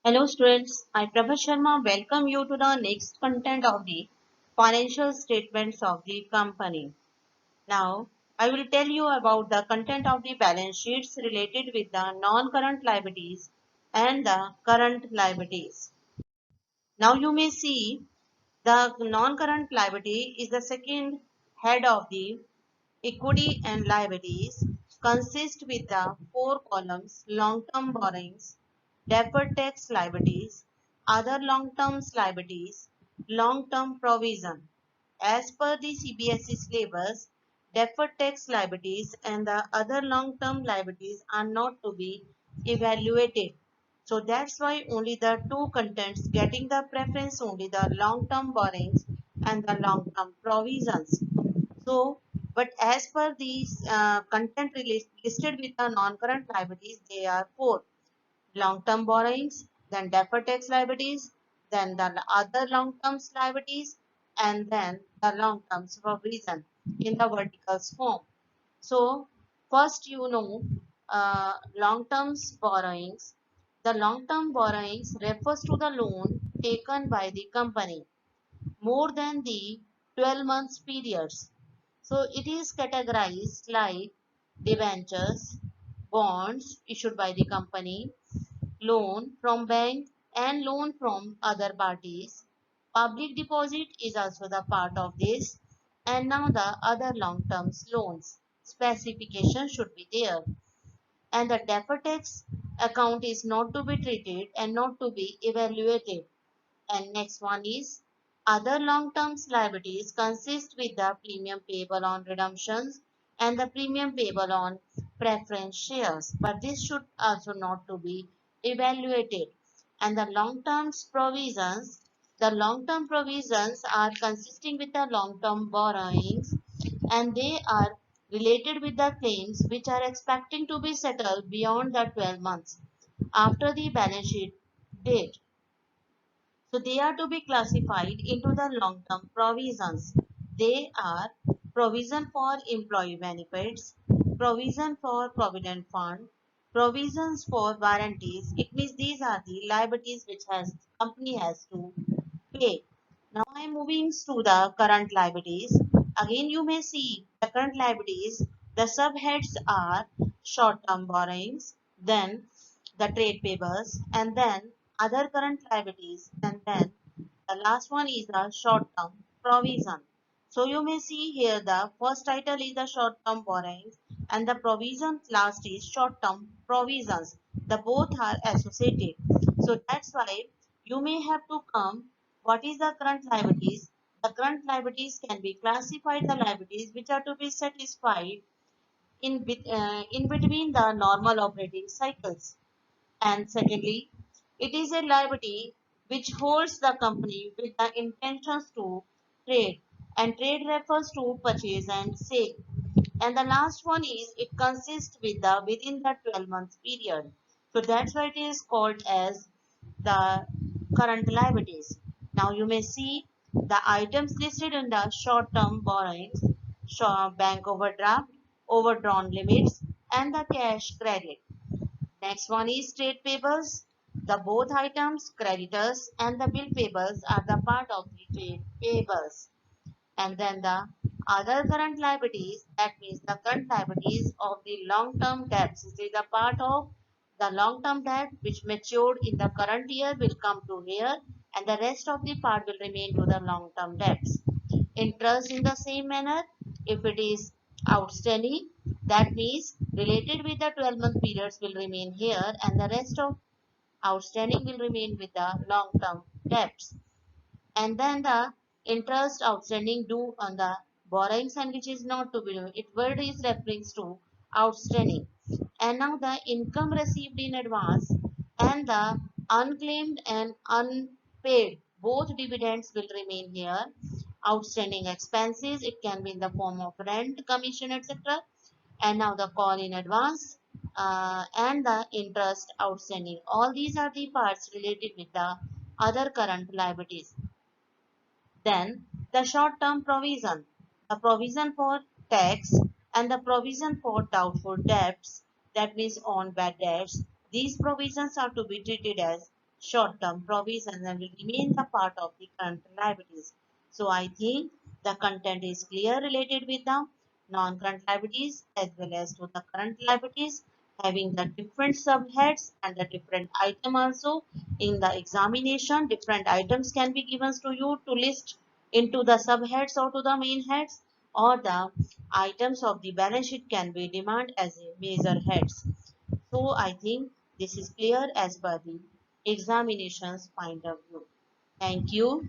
Hello students, I Prabha Sharma welcome you to the next content of the financial statements of the company. Now, I will tell you about the content of the balance sheets related with the non-current liabilities and the current liabilities. Now you may see the non-current liability is the second head of the equity and liabilities consist with the four columns long-term borrowings, deferred tax liabilities, other long-term liabilities, long-term provision. As per the CBSE syllabus, deferred tax liabilities and the other long-term liabilities are not to be evaluated. So that's why only the two contents getting the preference only the long-term borrowings and the long-term provisions. So, but as per these listed with the non-current liabilities, they are four: long-term borrowings, then deferred tax liabilities, then the other long-term liabilities, and then the long-term provision in the verticals form. So, first long-term borrowings. The long-term borrowings refers to the loan taken by the company more than the 12 months periods. So it is categorized like debentures, bonds issued by the company, loan from bank and loan from other parties. Public deposit is also the part of this, and now the other long-term loans specification should be there, and the deferred tax account is not to be treated and not to be evaluated. And next one is other long-term liabilities consist with the premium payable on redemptions and the premium payable on preference shares. But this should also not to be evaluated. And the long-term provisions are consisting with the long-term borrowings, and they are related with the claims which are expecting to be settled beyond the 12 months after the balance sheet date. So they are to be classified into the long-term provisions. They are provision for employee benefits, provision for provident fund, provisions for warranties. It means these are the liabilities which has company has to pay. Now I am moving to the current liabilities. Again you may see the current liabilities. The subheads are short-term borrowings, then the trade payables, and then other current liabilities, and then the last one is the short-term provision. So you may see here the first title is the short-term borrowings and the provision last is short-term provisions. The both are associated. So that's why you may have to come what is the current liabilities. The current liabilities can be classified the liabilities which are to be satisfied in between the normal operating cycles. And secondly, it is a liability which holds the company with the intentions to trade, and trade refers to purchase and sale. And the last one is it consists with the within the 12 months period. So that's why it is called as the current liabilities. Now you may see the items listed in the short-term borrowings, bank overdraft, overdrawn limits, and the cash credit. Next one is trade payables. The both items, creditors and the bill payables are the part of the trade payables. And then the other current liabilities, that means the current liabilities of the long-term debts. This is a part of the long-term debt which matured in the current year will come to here, and the rest of the part will remain to the long-term debts. Interest in the same manner, if it is outstanding, that means related with the 12-month periods will remain here, and the rest of outstanding will remain with the long-term debts. And then the interest outstanding due on the borrowings and which is not to be due. It word is referring to outstanding. And now the income received in advance and the unclaimed and unpaid both dividends will remain here. Outstanding expenses, it can be in the form of rent, commission, etc. And now the call in advance and the interest outstanding. All these are the parts related with the other current liabilities. Then the short-term provision, the provision for tax and the provision for doubtful debts, that means on bad debts. These provisions are to be treated as short-term provisions and will remain the part of the current liabilities. So I think the content is clear related with the non-current liabilities as well as to the current liabilities, having the different subheads and the different item also. In the examination, different items can be given to you to list into the subheads or to the main heads, or the items of the balance sheet can be defined as a major heads. So I think this is clear as per the examination's point of view. Thank you.